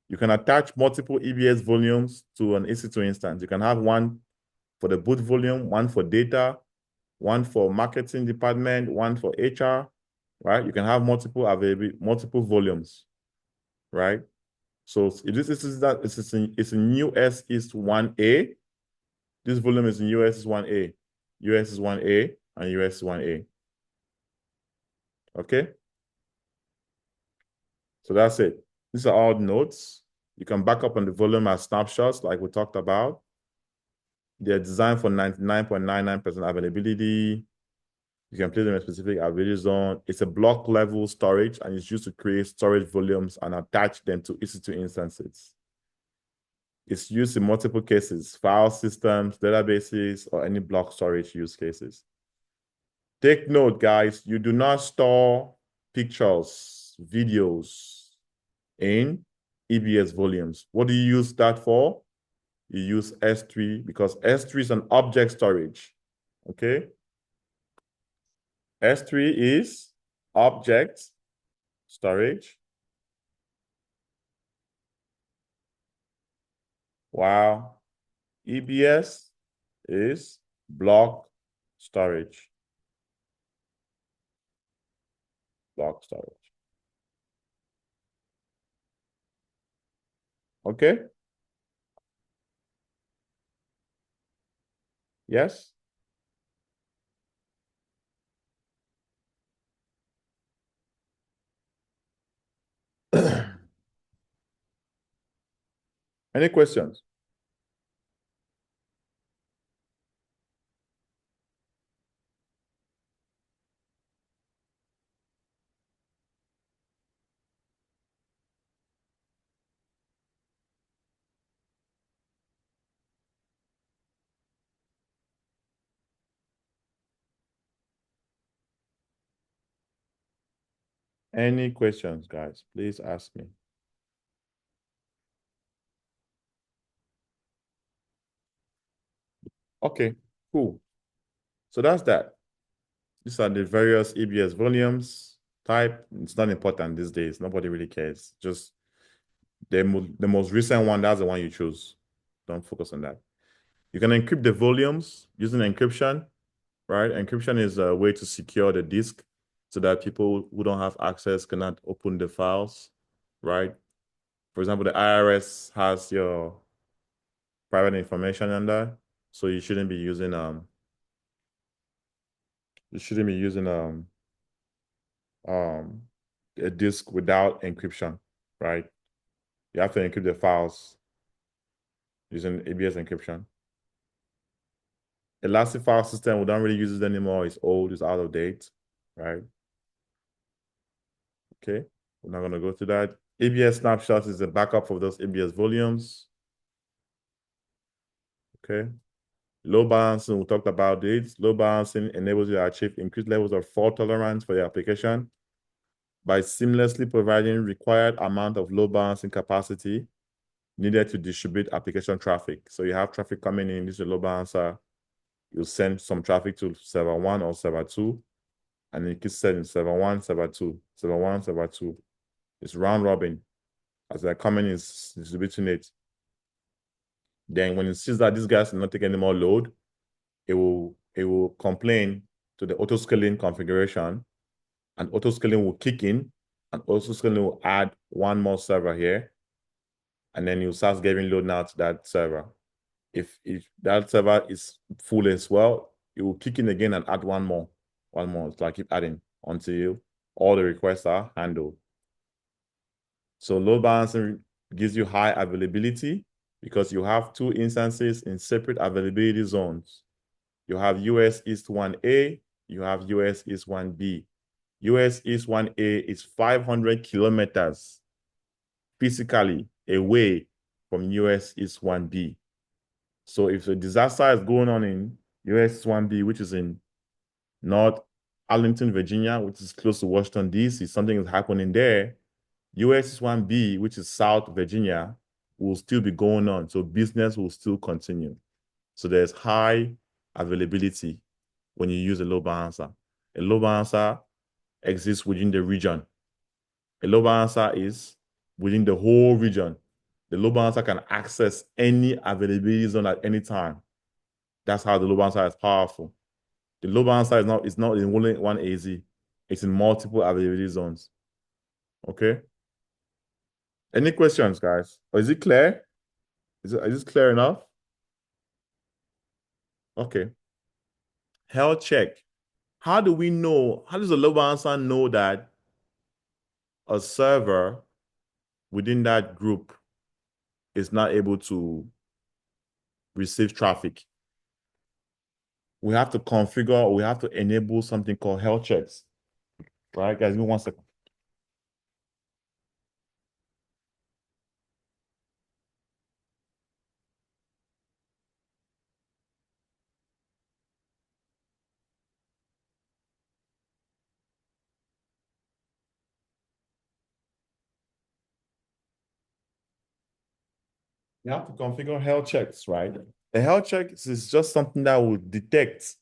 S1: You can attach multiple EBS volumes to an EC2 instance. You can have one for the boot volume, one for data, one for marketing department, one for HR, right? You can have multiple volumes, right? So if this is that it's in US is 1A. This volume is in US is 1A. US is 1A and US is 1A. Okay? So that's it. These are all nodes. You can back up on the volume as snapshots like we talked about. They're designed for 99.99% availability. You can place them in a specific availability zone. It's a block level storage and it's used to create storage volumes and attach them to EC2 instances. It's used in multiple cases, file systems, databases, or any block storage use cases. Take note, guys, you do not store pictures, videos in EBS volumes. What do you use that for? You use S3 because S3 is an object storage, okay? S3 is object storage, while EBS is block storage. Block storage. Okay? Yes? Any questions? Any questions, guys? Please ask me. Okay, cool. So that's that. These are the various EBS volumes type. It's not important these days. Nobody really cares. Just the most recent one, that's the one you choose. Don't focus on that. You can encrypt the volumes using encryption, right? Encryption is a way to secure the disk so that people who don't have access cannot open the files, right? For example, the IRS has your private information on there, so you shouldn't be using a disk without encryption, right? You have to encrypt the files using ABS encryption. Elastic file system, we don't really use it anymore. It's old, it's out of date, right? Okay, we're not gonna go to that. ABS snapshot is a backup of those ABS volumes. Okay. Load balancing, we talked about this. Load balancing enables you to achieve increased levels of fault tolerance for your application by seamlessly providing required amount of load balancing capacity needed to distribute application traffic. So you have traffic coming in, this is a load balancer. You'll send some traffic to server 1 or server 2, and you keep sending server 1, server 2, server 1, server 2. It's round robin. As they're coming, it's distributing it. Then when it sees that this guy's not taking any more load, it will complain to the auto-scaling configuration, and auto-scaling will kick in, and auto-scaling will add one more server here, and then you start giving load now to that server. If that server is full as well, it will kick in again and add one more. It's like keep adding until all the requests are handled. So load balancing gives you high availability because you have two instances in separate availability zones. You have US East 1A, you have US East 1B. US East 1A is 500 kilometers physically away from US East 1B. So if a disaster is going on in US 1B, which is in North Arlington, Virginia, which is close to Washington, D.C., something is happening there, US 1B, which is South Virginia, will still be going on. So business will still continue. So there's high availability when you use a load balancer. A load balancer exists within the region. A load balancer is within the whole region. The load balancer can access any availability zone at any time. That's how the load balancer is powerful. The load balancer is not in only one AZ. It's in multiple availability zones. Okay? Any questions, guys? Or is it clear? Is this clear enough? Okay. Health check. How do we know? How does the load balancer know that a server within that group is not able to receive traffic? We have to configure, we have to enable something called health checks. Right, guys? Give me 1 second. You have to configure health checks, right? The health check is just something that will detect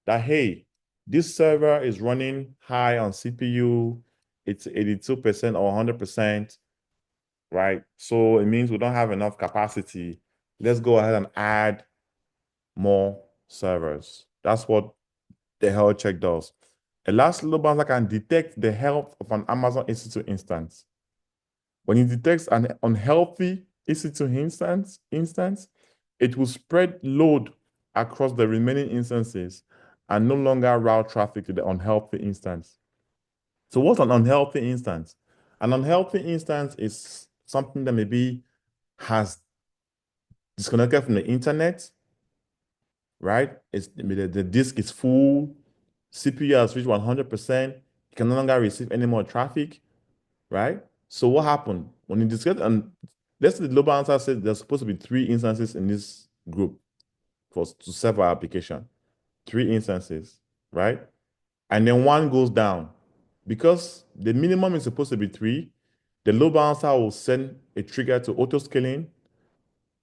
S1: that, hey, this server is running high on CPU, it's 82% or 100%, right? So it means we don't have enough capacity. Let's go ahead and add more servers. That's what the health check does. A last load balancer can detect the health of an Amazon EC2 instance. When it detects an unhealthy EC2 instance, it will spread load across the remaining instances and no longer route traffic to the unhealthy instance. So what's an unhealthy instance? An unhealthy instance is something that maybe has disconnected from the internet, right? The disk is full, CPU has reached 100%, it can no longer receive any more traffic, right? So what happened? When you discuss, and let's say the load balancer says there's supposed to be 3 instances in this group to serve our application. 3 instances, right? And then 1 goes down. Because the minimum is supposed to be 3, the load balancer will send a trigger to auto-scaling.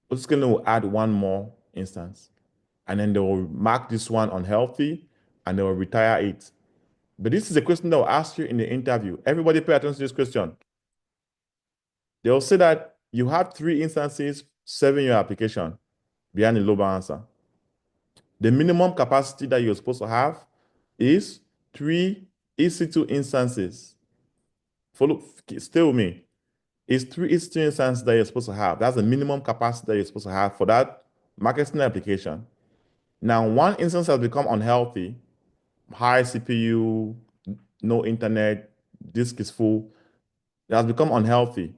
S1: Auto-scaling will add 1 more instance. And then they will mark this one unhealthy, and they will retire it. But this is a question that will ask you in the interview. Everybody pay attention to this question. They'll say that you have 3 instances serving your application behind the load balancer. The minimum capacity that you're supposed to have is 3 EC2 instances. Stay with me. It's 3 EC2 instances that you're supposed to have. That's the minimum capacity that you're supposed to have for that marketing application. Now, one instance has become unhealthy, high CPU, no internet, disk is full. It has become unhealthy,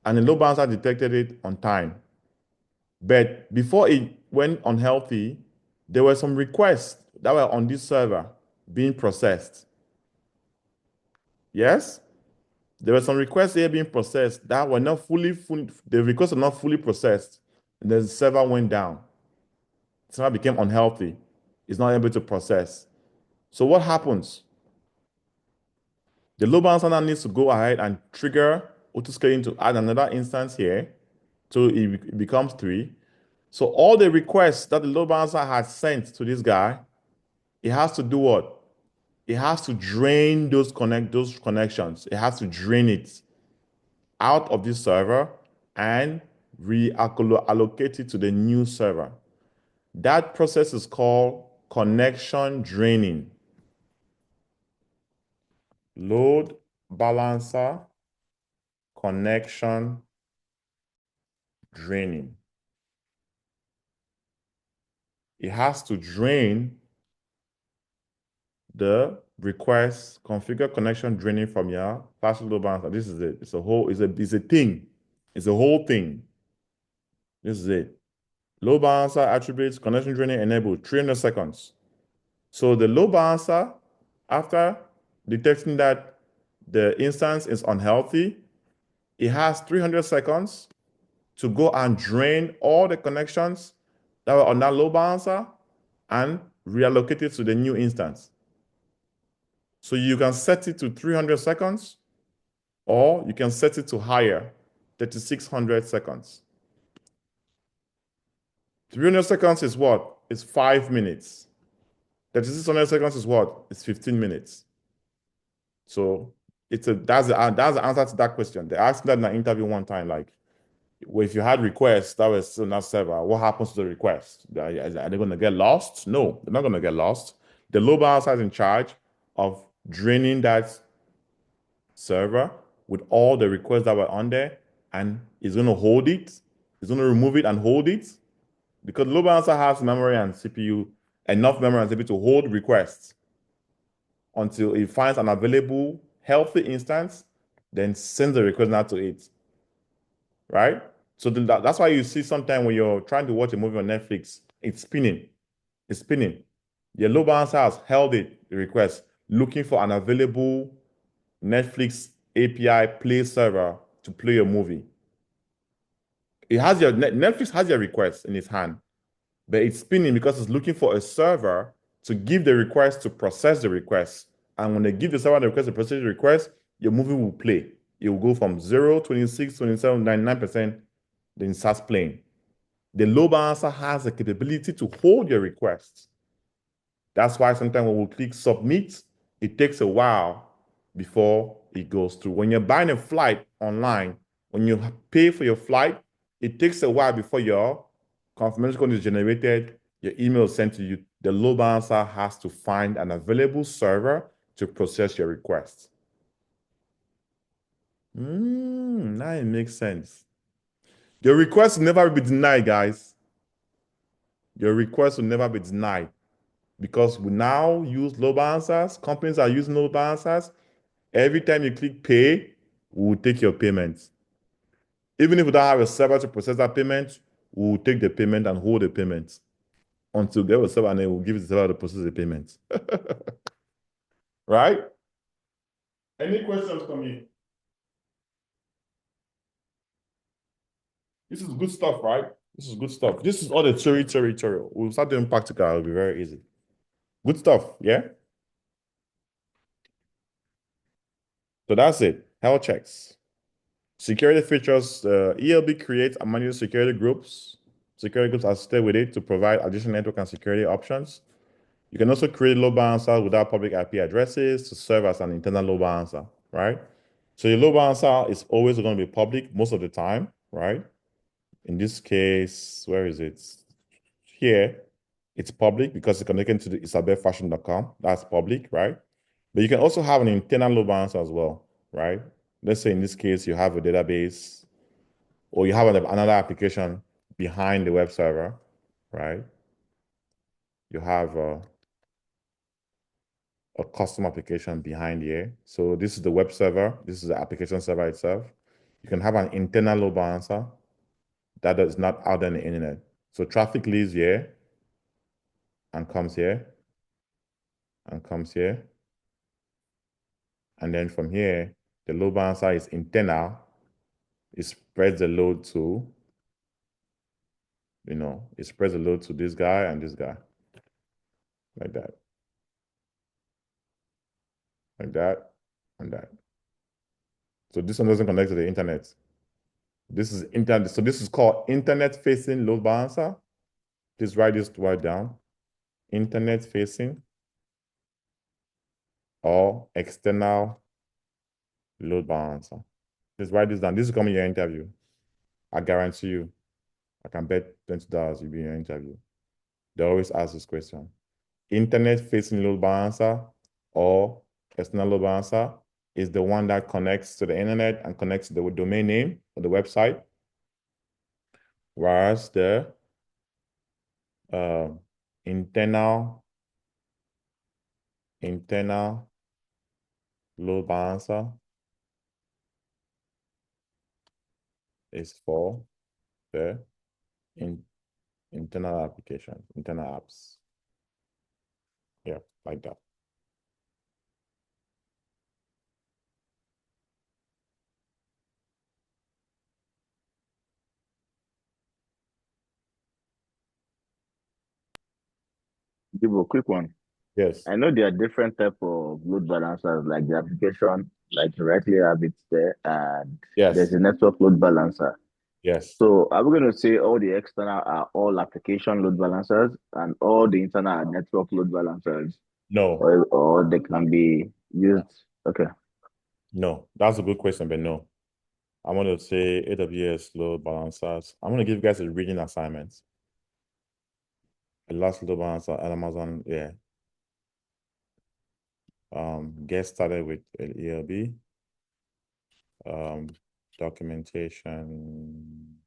S1: and the load balancer detected it on time. But before it went unhealthy, there were some requests that were on this server being processed. Yes? There were some requests here being processed that were not the requests were not fully processed, and the server went down. The server became unhealthy. It's not able to process. So what happens? The load balancer now needs to go ahead and trigger autoscaling to add another instance here. So it becomes 3. So all the requests that the load balancer has sent to this guy, it has to do what? It has to drain those connections. It has to drain it out of this server and reallocate it to the new server. That process is called connection draining. Load balancer connection draining. It has to drain the request, configure connection draining from your flash load balancer. This is it. It's a thing. It's a whole thing. This is it. Load balancer attributes connection draining enabled 300 seconds. So the load balancer, after detecting that the instance is unhealthy, it has 300 seconds to go and drain all the connections that were on that load balancer and reallocate it to the new instance. So you can set it to 300 seconds, or you can set it to higher, 3600 seconds. 300 seconds is what? It's 5 minutes. 3600 seconds is what? It's 15 minutes. So that's the answer to that question. They asked that in an interview one time, like, well, if you had requests that was still not server, what happens to the requests? Are they going to get lost? No, they're not going to get lost. The load balancer is in charge of draining that server with all the requests that were on there, and is going to hold it. It's going to remove it and hold it, because load balancer has memory and CPU, enough memory and CPU to hold requests until it finds an available, healthy instance, then sends the request out to it. Right? So that's why you see sometimes when you're trying to watch a movie on Netflix, it's spinning. It's spinning. The load balancer has held the request, looking for an available Netflix API play server to play your movie. Netflix has your request in its hand, but it's spinning because it's looking for a server to give the request to process the request. And when they give the server the request to process the request, your movie will play. It will go from 0, 26, 27, 99%, then it starts playing. The load balancer has the capability to hold your requests. That's why sometimes when we click submit, it takes a while before it goes through. When you're buying a flight online, when you pay for your flight, it takes a while before your confirmation code is generated, your email is sent to you. The load balancer has to find an available server to process your request. Now it makes sense. Your request will never be denied, guys. Your request will never be denied, because we now use load balancers. Companies are using load balancers. Every time you click pay, we will take your payment. Even if we don't have a server to process that payment, we will take the payment and hold the payment until we get a server, and then we'll give the server to process the payment. Right? Any questions from you? This is good stuff, right? This is good stuff. This is all the theory tutorial. We'll start doing practical. It'll be very easy. Good stuff, yeah? So that's it. Health checks. Security features. ELB creates and manages security groups. Security groups are associated with it to provide additional network and security options. You can also create load balancers without public IP addresses to serve as an internal load balancer, right? So your load balancer is always going to be public most of the time, right? In this case, where is it? Here, it's public because it's connected to the isabelfashion.com. That's public, right? But you can also have an internal load balancer as well, right? Let's say in this case, you have a database or you have another application behind the web server, right? You have a custom application behind here. So this is the web server. This is the application server itself. You can have an internal load balancer that is not out on the internet. So traffic leaves here and comes here and comes here. And then from here, the load balancer is internal. It spreads the load to, it spreads the load to this guy and this guy. Like that. Like that and that. So this one doesn't connect to the internet. This is internet. So this is called internet facing load balancer. Just write this word down. Internet facing or external load balancer. Just write this down. This is coming your interview. I guarantee you. I can bet $20 you'll be in your interview. They always ask this question. Internet facing load balancer or external load balancer is the one that connects to the internet and connects to the domain name or the website. Whereas the internal load balancer is for the internal application, internal apps. Yeah, like that.
S4: Give a quick one.
S1: Yes.
S4: I know there are different type of load balancers, like the application, like you rightly have it there, and
S1: Yes.
S4: there's a network load balancer.
S1: Yes.
S4: So are we going to say all the external are all application load balancers and all the internal are network load balancers?
S1: No.
S4: Or they can be used? Okay.
S1: No, that's a good question, but no. I'm going to say AWS load balancers. I'm going to give you guys a reading assignment. A last load balancer at Amazon, yeah. Get started with ELB. Documentation.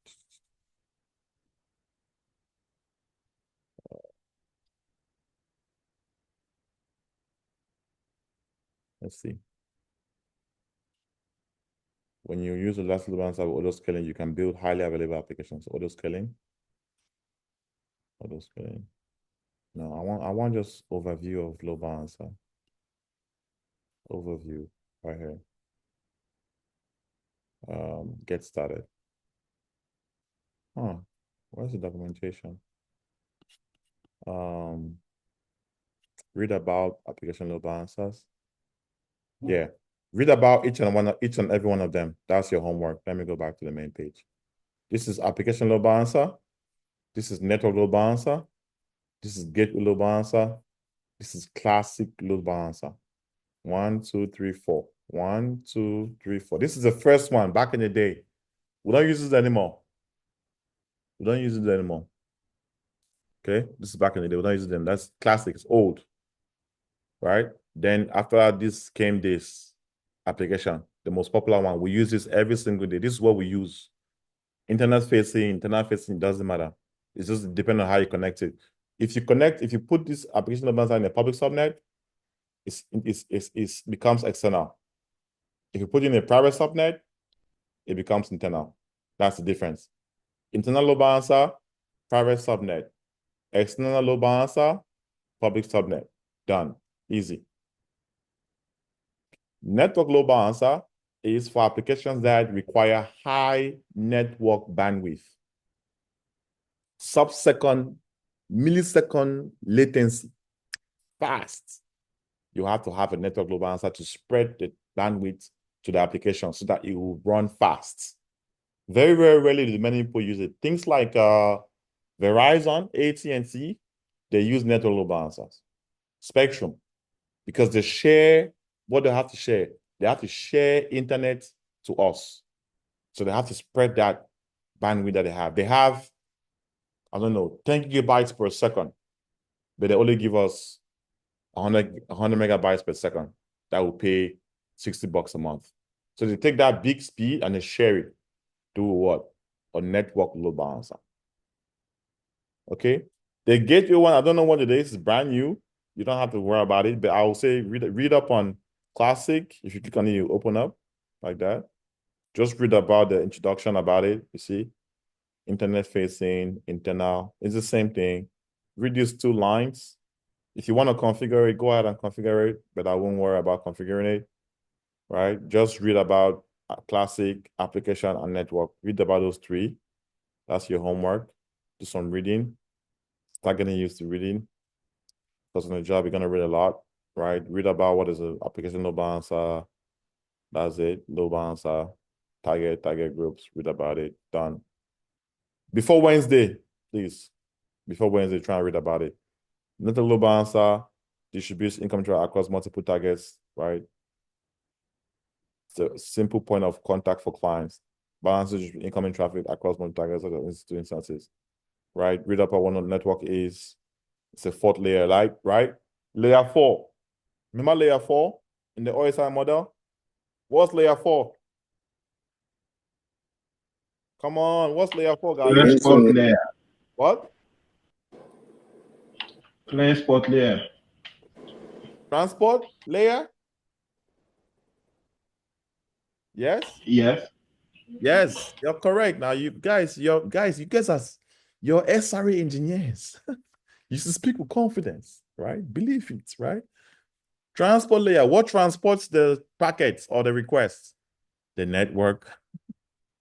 S1: Let's see. When you use the last load balancer with auto-scaling, you can build highly available applications. Auto-scaling. Auto-scaling. No, I want just overview of load balancer. Overview right here. Get started. Where's the documentation? Read about application load balancers. Yeah, read about each and every one of them. That's your homework. Let me go back to the main page. This is application load balancer. This is network load balancer. This is gateway load balancer. This is classic load balancer. 1, 2, 3, 4. 1, 2, 3, 4. This is the first one back in the day. We don't use this anymore. We don't use it anymore. Okay, this is back in the day. We don't use them. That's classic. It's old, right? Then after this came this application, the most popular one. We use this every single day. This is what we use. Internet facing, doesn't matter. It's just depending on how you connect it. If you put this application number in a public subnet, it becomes external. If you put it in a private subnet, it becomes internal. That's the difference. Internal load balancer, private subnet. External load balancer, public subnet. Done. Easy. Network load balancer is for applications that require high network bandwidth. Sub-second, millisecond latency. Fast. You have to have a network load balancer to spread the bandwidth to the application so that it will run fast. Very, very rarely do many people use it. Things like Verizon, AT&T, they use network load balancers. Spectrum, because they share what they have to share. They have to share internet to us. So they have to spread that bandwidth that they have. They have, I don't know, 10 gigabytes per second, but they only give us 100 megabytes per second. that will pay $60 a month. So they take that big speed and they share it through what? A network load balancer. Okay. The gateway one, I don't know what it is. It's brand new. You don't have to worry about it, but I will say read up on Classic. If you click on it, you open up like that. Just read about the introduction about it. You see, internet facing, internal. It's the same thing. Read these 2 lines. If you want to configure it, go ahead and configure it, but I won't worry about configuring it, right? Just read about Classic, application, and network. Read about those 3. That's your homework. Do some reading. Start getting used to reading. Because on the job, you're going to read a lot, right? Read about what is an application load balancer. That's it. Load balancer, target groups. Read about it. Done. Before Wednesday, please. Before Wednesday, try and read about it. Not a load balancer, distributes income traffic across multiple targets, right? It's a simple point of contact for clients. Balances incoming traffic across multiple targets to instances, right? Read up on what a network is. It's a 4th layer, right? Layer 4. Remember layer 4 in the OSI model? What's layer 4? Come on, what's layer 4, guys?
S3: Transport layer.
S1: What?
S3: Transport layer.
S1: Transport layer? Yes?
S3: Yes.
S1: Yes, you're correct. Now you guys are your SRE engineers. You should speak with confidence, right? Believe it, right? Transport layer. What transports the packets or the requests? The network.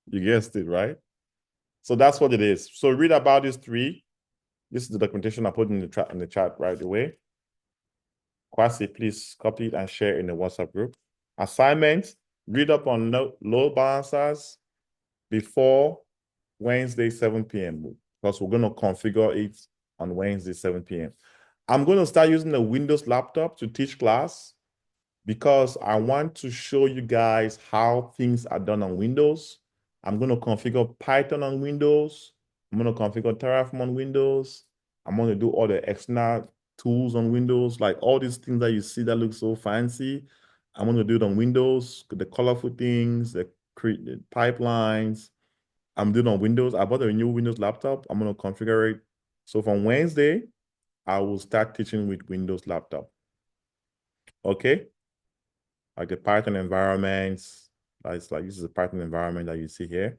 S1: You guessed it, right? So that's what it is. So read about these 3. This is the documentation I put in the chat right away. Kwasi, please copy it and share in the WhatsApp group. Assignments, read up on load balancers before Wednesday, 7 p.m. because we're going to configure it on Wednesday, 7 p.m. I'm going to start using the Windows laptop to teach class because I want to show you guys how things are done on Windows. I'm going to configure Python on Windows. I'm going to configure Terraform on Windows. I'm going to do all the external tools on Windows, like all these things that you see that look so fancy. I'm going to do it on Windows, the colorful things, the pipelines. I'm doing on Windows. I bought a new Windows laptop. I'm going to configure it. So from Wednesday, I will start teaching with Windows laptop. Okay? Like the Python environments. It's like this is a Python environment that you see here.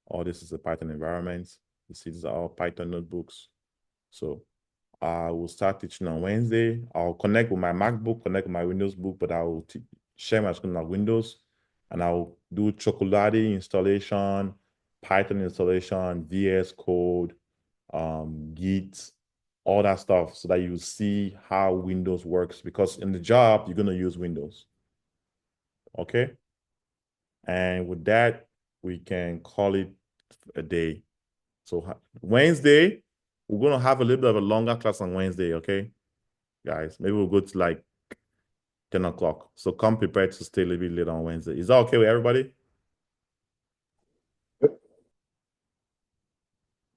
S1: Or this is a Python environment. You see, these are all Python notebooks. So I will start teaching on Wednesday. I'll connect with my MacBook, connect with my Windows book, but I will share my screen on Windows, and I'll do Chocolatey installation, Python installation, VS Code, Git, all that stuff, so that you see how Windows works. Because in the job, you're going to use Windows. Okay? And with that, we can call it a day. So Wednesday, we're going to have a little bit of a longer class on Wednesday, okay? Guys, maybe we'll go to like 10 o'clock. So come prepared to stay a little bit later on Wednesday. Is that okay with everybody?